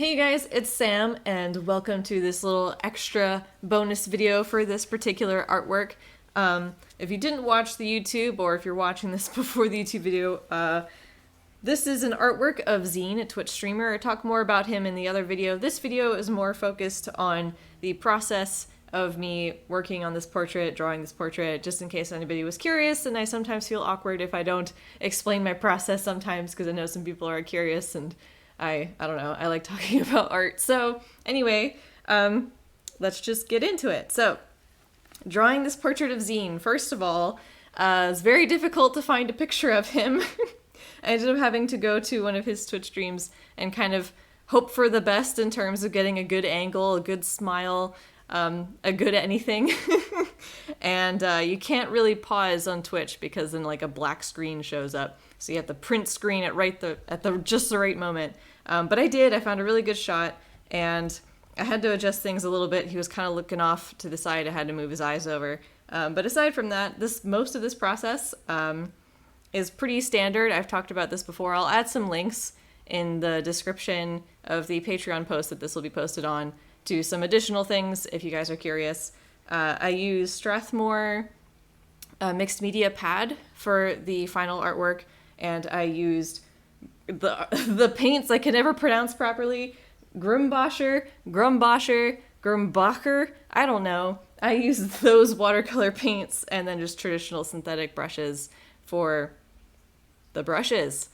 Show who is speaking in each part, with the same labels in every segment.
Speaker 1: Hey guys, it's Sam, and welcome to this little extra bonus video for this particular artwork. If you didn't watch the YouTube, or if you're watching this before the YouTube video, this is an artwork of Zine, a Twitch streamer. I talk more about him in the other video. This video is more focused on the process of me working on this portrait, drawing this portrait, just in case anybody was curious, and I sometimes feel awkward if I don't explain my process sometimes, because I know some people are curious, and I don't know, I like talking about art. So anyway, let's just get into it. So, drawing this portrait of Zine, first of all, it's very difficult to find a picture of him. I ended up having to go to one of his Twitch streams and kind of hope for the best in terms of getting a good angle, a good smile, a good anything. And you can't really pause on Twitch because then like a black screen shows up. So you have to print screen at just the right moment. But I did. I found a really good shot, and I had to adjust things a little bit. He was kind of looking off to the side. I had to move his eyes over. But aside from that, most of this process is pretty standard. I've talked about this before. I'll add some links in the description of the Patreon post that this will be posted on to some additional things if you guys are curious. I use Strathmore mixed media pad for the final artwork, and I used the paints I can never pronounce properly. Grumbacher, I don't know. I use those watercolor paints and then just traditional synthetic brushes for the brushes.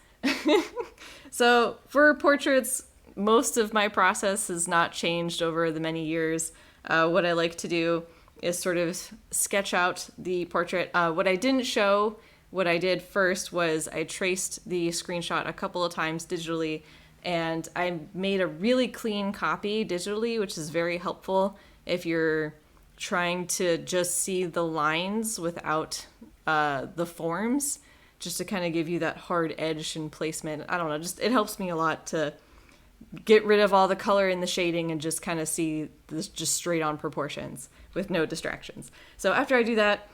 Speaker 1: So for portraits, most of my process has not changed over the many years. What I like to do is sort of sketch out the portrait. What I didn't show, what I did first was I traced the screenshot a couple of times digitally, and I made a really clean copy digitally, which is very helpful if you're trying to just see the lines without the forms, just to kind of give you that hard edge and placement. I don't know, just it helps me a lot to get rid of all the color and the shading and just kind of see this just straight on proportions with no distractions. So after I do that,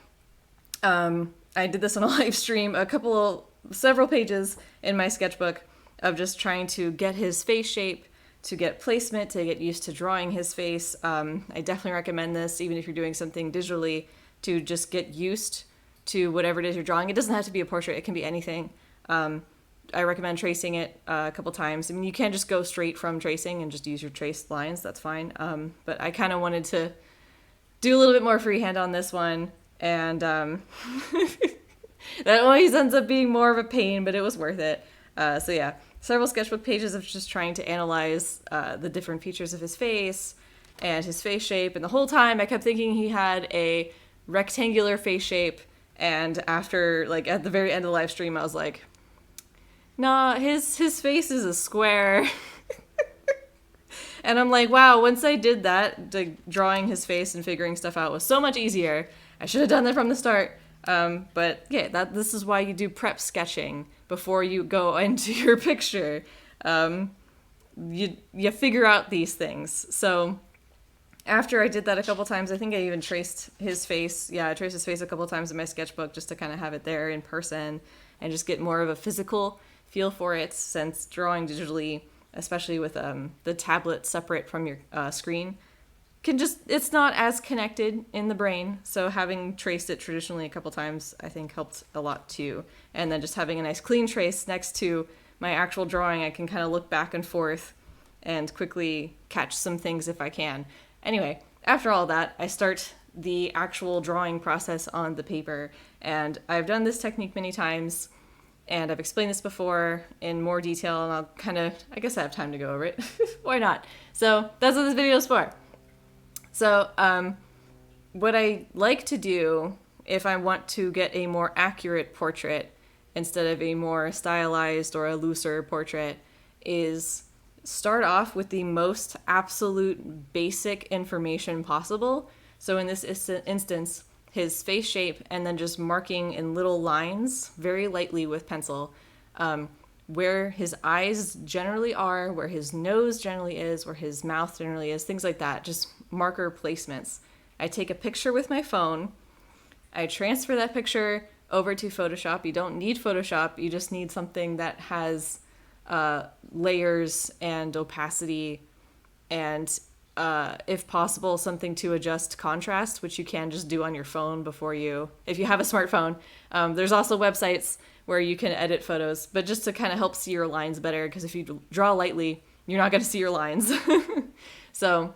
Speaker 1: I did this on a live stream, several pages in my sketchbook of just trying to get his face shape, to get placement, to get used to drawing his face. I definitely recommend this, even if you're doing something digitally, to just get used to whatever it is you're drawing. It doesn't have to be a portrait, it can be anything. I recommend tracing it a couple times. I mean, you can just go straight from tracing and just use your traced lines, that's fine. But I kind of wanted to do a little bit more freehand on this one, and that always ends up being more of a pain, but it was worth it. So yeah, several sketchbook pages of just trying to analyze the different features of his face and his face shape, and the whole time I kept thinking he had a rectangular face shape, and after, like, at the very end of the live stream, I was like, nah, his face is a square. And I'm like, wow, once I did that, drawing his face and figuring stuff out was so much easier. I should have done that from the start. But yeah, this is why you do prep sketching before you go into your picture. You figure out these things. So after I did that a couple times, I think I even traced his face. Yeah, I traced his face a couple times in my sketchbook just to kind of have it there in person and just get more of a physical feel for it, since drawing digitally, especially with the tablet separate from your screen, it's not as connected in the brain. So having traced it traditionally a couple times, I think helped a lot too. And then just having a nice clean trace next to my actual drawing, I can kind of look back and forth and quickly catch some things if I can. Anyway, after all that, I start the actual drawing process on the paper. And I've done this technique many times, and I've explained this before in more detail, and I guess I have time to go over it. Why not? So that's what this video is for. So what I like to do if I want to get a more accurate portrait instead of a more stylized or a looser portrait is start off with the most absolute basic information possible. So in this instance, his face shape, and then just marking in little lines very lightly with pencil where his eyes generally are, where his nose generally is, where his mouth generally is, things like that, just marker placements. I take a picture with my phone, I transfer that picture over to Photoshop. You don't need Photoshop, you just need something that has layers and opacity, and if possible, something to adjust contrast, which you can just do on your phone if you have a smartphone. There's also websites where you can edit photos, but just to kind of help see your lines better, because if you draw lightly, you're not going to see your lines. So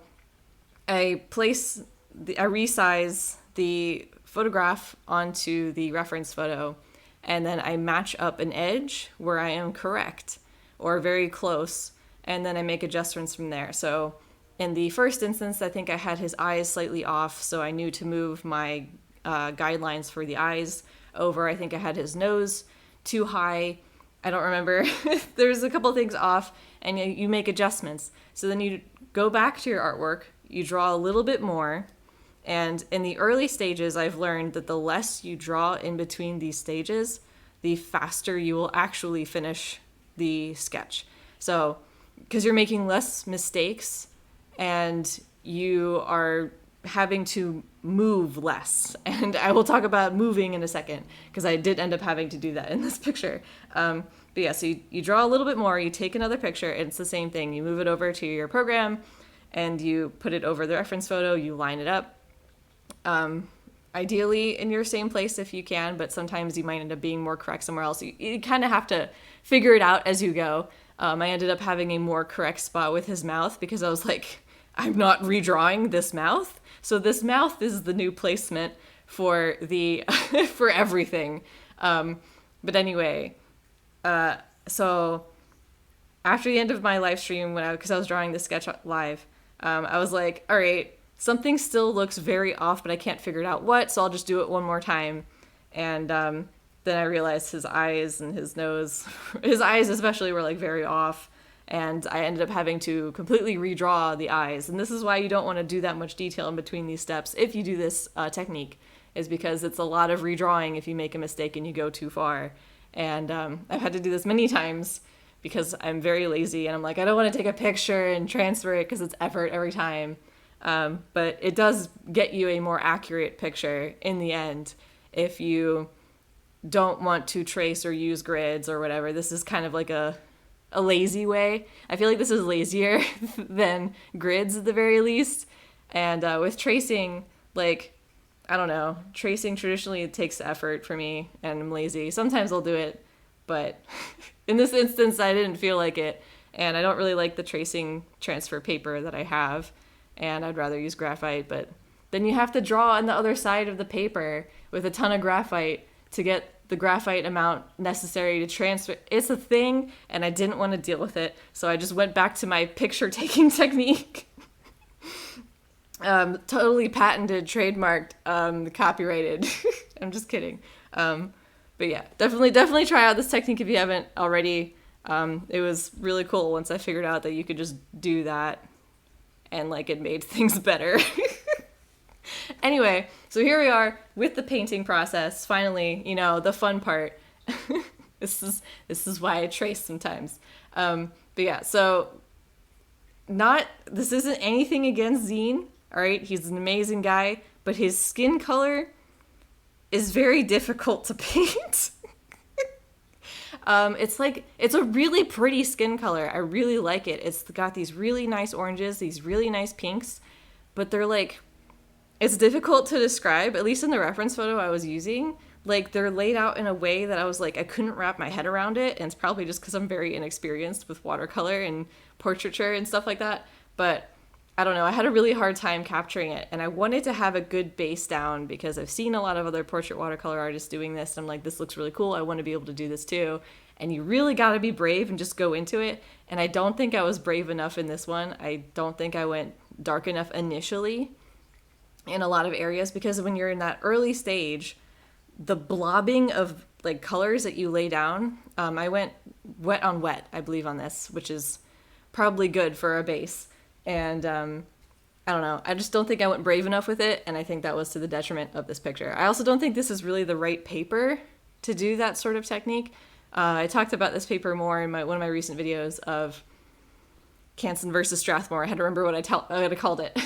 Speaker 1: I resize the photograph onto the reference photo, and then I match up an edge where I am correct or very close, and then I make adjustments from there. So in the first instance, I think I had his eyes slightly off, so I knew to move my guidelines for the eyes over. I think I had his nose too high. I don't remember. There's a couple things off, and you make adjustments. So then you go back to your artwork, you draw a little bit more, and in the early stages, I've learned that the less you draw in between these stages, the faster you will actually finish the sketch. So, because you're making less mistakes, and you are having to move less. And I will talk about moving in a second, because I did end up having to do that in this picture. But yeah, so you draw a little bit more, you take another picture, and it's the same thing. You move it over to your program, and you put it over the reference photo, you line it up. Ideally in your same place if you can, but sometimes you might end up being more correct somewhere else. You kind of have to figure it out as you go. I ended up having a more correct spot with his mouth, because I was like, I'm not redrawing this mouth. So this mouth is the new placement for the for everything. But anyway, so after the end of my live stream, because I was drawing this sketch live, I was like, all right, something still looks very off, but I can't figure it out what, so I'll just do it one more time. And then I realized his eyes and his nose, his eyes especially, were like very off. And I ended up having to completely redraw the eyes. And this is why you don't want to do that much detail in between these steps if you do this technique, is because it's a lot of redrawing if you make a mistake and you go too far. And I've had to do this many times because I'm very lazy, and I'm like, I don't want to take a picture and transfer it because it's effort every time. But it does get you a more accurate picture in the end if you don't want to trace or use grids or whatever. This is kind of like a lazy way. I feel like this is lazier than grids at the very least. And with tracing, like, I don't know, tracing traditionally it takes effort for me, and I'm lazy. Sometimes I'll do it, but in this instance I didn't feel like it, and I don't really like the tracing transfer paper that I have, and I'd rather use graphite. But then you have to draw on the other side of the paper with a ton of graphite to get the graphite amount necessary to transfer. It's a thing, and I didn't want to deal with it, so I just went back to my picture taking technique. Totally patented, trademarked, copyrighted. I'm just kidding. But yeah, definitely try out this technique if you haven't already. It was really cool once I figured out that you could just do that, and like it made things better. Anyway, so here we are with the painting process. Finally, the fun part. This is why I trace sometimes. But yeah, so this isn't anything against Zine. All right, he's an amazing guy, but his skin color is very difficult to paint. It's a really pretty skin color. I really like it. It's got these really nice oranges, these really nice pinks, but they're like, it's difficult to describe, at least in the reference photo I was using. Like, they're laid out in a way that I was like, I couldn't wrap my head around it, and it's probably just because I'm very inexperienced with watercolor and portraiture and stuff like that. But I don't know, I had a really hard time capturing it, and I wanted to have a good base down because I've seen a lot of other portrait watercolor artists doing this, and I'm like, this looks really cool, I want to be able to do this too. And you really got to be brave and just go into it, and I don't think I was brave enough in this one. I don't think I went dark enough initially in a lot of areas, because when you're in that early stage, the blobbing of like colors that you lay down, I went wet on wet, I believe, on this, which is probably good for a base. And I don't know, I just don't think I went brave enough with it, and I think that was to the detriment of this picture. I also don't think this is really the right paper to do that sort of technique. I talked about this paper more in one of my recent videos of Canson versus Strathmore. I had to remember what I called it.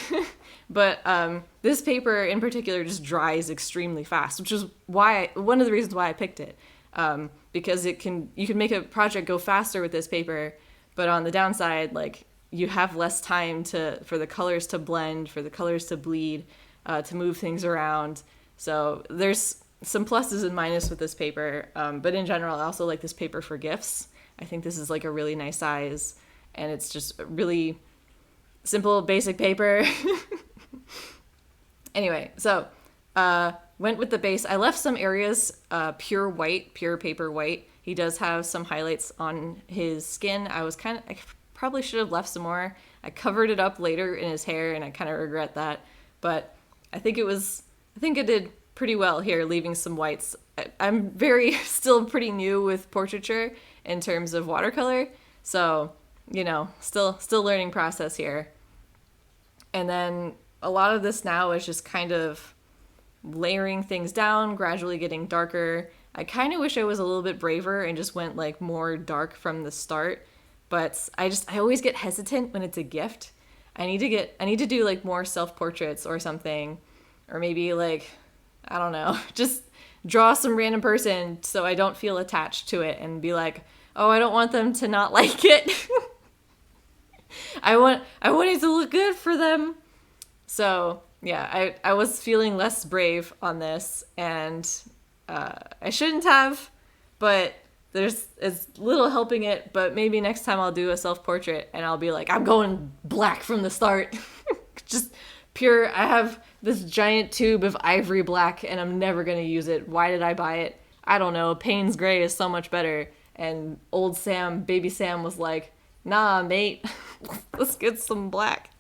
Speaker 1: But this paper in particular just dries extremely fast, which is one of the reasons why I picked it. because you can make a project go faster with this paper, but on the downside, like, you have less time for the colors to blend, for the colors to bleed, to move things around. So there's some pluses and minuses with this paper, but in general, I also like this paper for gifts. I think this is like a really nice size, and it's just a really simple, basic paper. Anyway, so went with the base. I left some areas pure white, pure paper white. He does have some highlights on his skin. I probably should have left some more. I covered it up later in his hair, and I kind of regret that. But I think I did pretty well here, leaving some whites. I'm still pretty new with portraiture in terms of watercolor. So, still learning process here. And then a lot of this now is just kind of layering things down, gradually getting darker. I kind of wish I was a little bit braver and just went like more dark from the start, but I always get hesitant when it's a gift. I need to do like more self-portraits or something, or maybe like, I don't know, just draw some random person so I don't feel attached to it and be like, oh, I don't want them to not like it. I want it to look good for them. So yeah, I was feeling less brave on this, and I shouldn't have, but it's little helping it. But maybe next time I'll do a self-portrait and I'll be like, I'm going black from the start. Just pure. I have this giant tube of ivory black and I'm never going to use it. Why did I buy it? I don't know. Payne's gray is so much better. And old Sam, baby Sam, was like, nah, mate, let's get some black.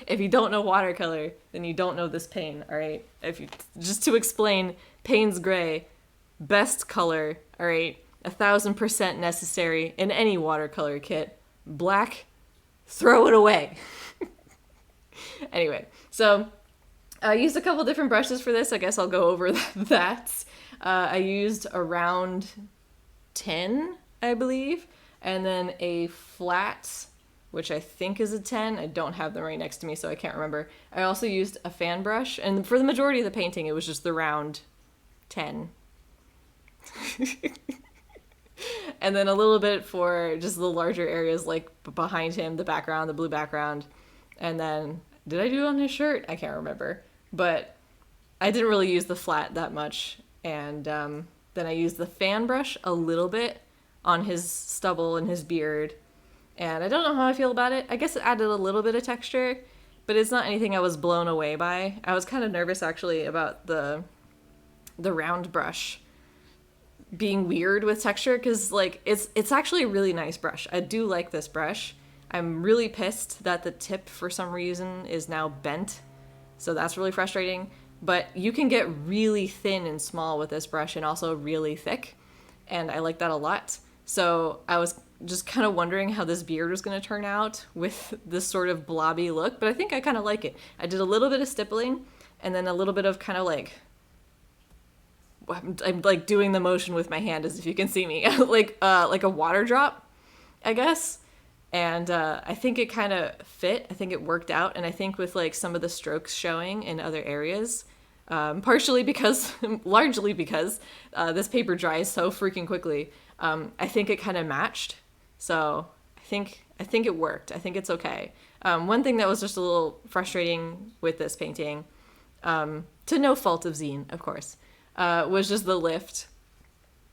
Speaker 1: If you don't know watercolor, then you don't know this Payne, all right? Just to explain, Payne's gray, best color, all right? 1,000% necessary in any watercolor kit. Black, throw it away. Anyway, so I used a couple different brushes for this. I guess I'll go over that. I used around 10, I believe, and then a flat, which I think is a 10. I don't have them right next to me, so I can't remember. I also used a fan brush, and for the majority of the painting, it was just the round 10. And then a little bit for just the larger areas, like behind him, the background, the blue background. And then, did I do it on his shirt? I can't remember. But I didn't really use the flat that much. And then I used the fan brush a little bit on his stubble and his beard. And I don't know how I feel about it. I guess it added a little bit of texture, but it's not anything I was blown away by. I was kind of nervous, actually, about the round brush being weird with texture, because like it's actually a really nice brush. I do like this brush. I'm really pissed that the tip for some reason is now bent, so that's really frustrating. But you can get really thin and small with this brush, and also really thick, and I like that a lot. So I was just kind of wondering how this beard was going to turn out with this sort of blobby look, but I think I kind of like it. I did a little bit of stippling, and then a little bit of kind of like, I'm like doing the motion with my hand as if you can see me, like a water drop, I guess. And I think it kind of fit. I think it worked out. And I think with like some of the strokes showing in other areas, largely because this paper dries so freaking quickly, I think it kind of matched. So I think it worked. I think it's okay. One thing that was just a little frustrating with this painting, to no fault of Zine, of course, was just the lift.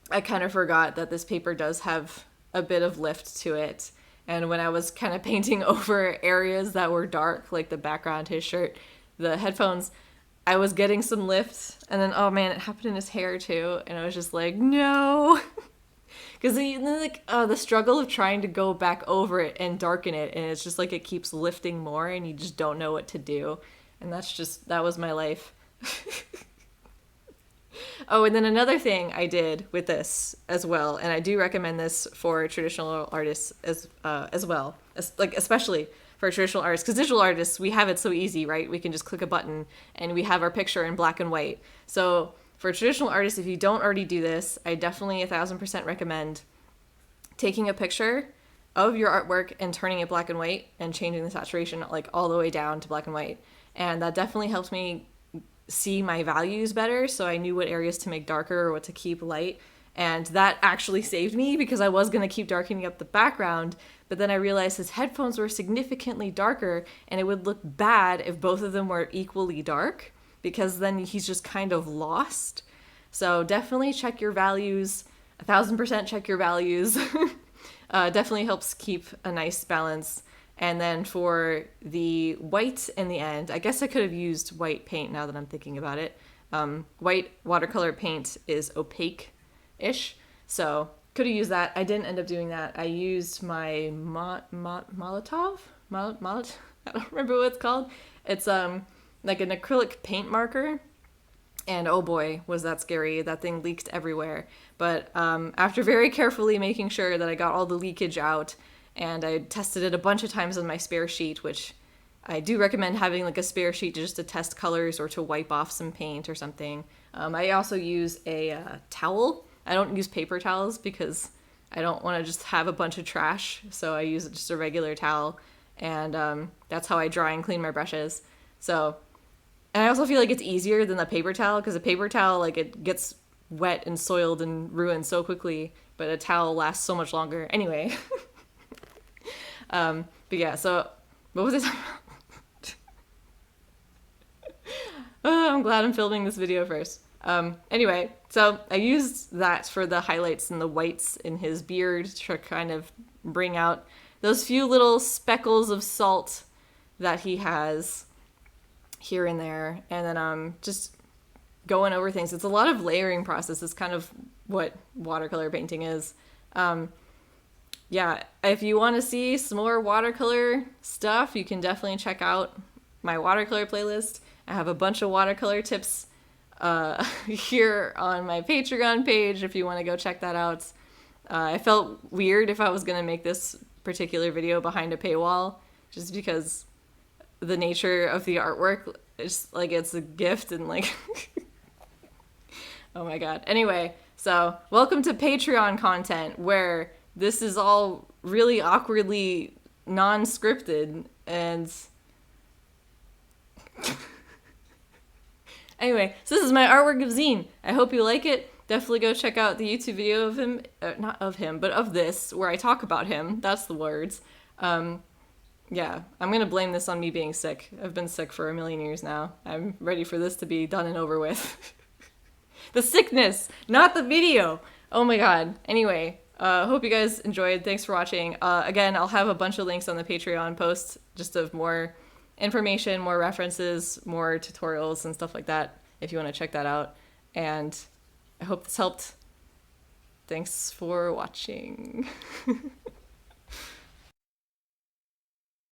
Speaker 1: I kind of forgot that this paper does have a bit of lift to it. And when I was kind of painting over areas that were dark, like the background, his shirt, the headphones, I was getting some lift. And then, oh man, it happened in his hair too. And I was just like, no. Because the struggle of trying to go back over it and darken it. And it's just like it keeps lifting more and you just don't know what to do. And that was my life. Oh, and then another thing I did with this as well, and I do recommend this for traditional artists as well, especially for traditional artists, because digital artists, we have it so easy, right? We can just click a button and we have our picture in black and white. So for traditional artists, if you don't already do this, I definitely 1,000% recommend taking a picture of your artwork and turning it black and white and changing the saturation like all the way down to black and white. And that definitely helped me see my values better, so I knew what areas to make darker or what to keep light. And that actually saved me because I was going to keep darkening up the background, but then I realized his headphones were significantly darker and it would look bad if both of them were equally dark, because then he's just kind of lost. So definitely check your values, 1000% check your values. Definitely helps keep a nice balance. And then for the white in the end, I guess I could have used white paint now that I'm thinking about it. White watercolor paint is opaque-ish, so could have used that. I didn't end up doing that. I used my Molotov? I don't remember what it's called. It's like an acrylic paint marker. And oh boy, was that scary. That thing leaked everywhere. But after very carefully making sure that I got all the leakage out, and I tested it a bunch of times on my spare sheet, which I do recommend having like a spare sheet just to test colors or to wipe off some paint or something. I also use a towel. I don't use paper towels because I don't want to just have a bunch of trash. So I use just a regular towel, and that's how I dry and clean my brushes. So, and I also feel like it's easier than the paper towel, because a paper towel, like, it gets wet and soiled and ruined so quickly, but a towel lasts so much longer. Anyway. But yeah, so what was I talking about? Oh, I'm glad I'm filming this video first. Anyway, so I used that for the highlights and the whites in his beard to kind of bring out those few little speckles of salt that he has here and there. And then just going over things. It's a lot of layering process. It's kind of what watercolor painting is. Yeah, if you want to see some more watercolor stuff, you can definitely check out my watercolor playlist. I have a bunch of watercolor tips here on my Patreon page if you want to go check that out. I felt weird if I was going to make this particular video behind a paywall, just because the nature of the artwork is like, it's a gift and like, oh my god. Anyway, so welcome to Patreon content, where this is all really awkwardly non-scripted, and anyway, so this is my artwork of Zine. I hope you like it. Definitely go check out the YouTube video of him, not of him, but of this, where I talk about him. That's the words. Yeah, I'm gonna blame this on me being sick. I've been sick for a million years now. I'm ready for this to be done and over with. The sickness, not the video. Oh my god. Anyway, hope you guys enjoyed. Thanks for watching. Again, I'll have a bunch of links on the Patreon post, just of more information, more references, more tutorials and stuff like that, if you want to check that out. And I hope this helped. Thanks for watching.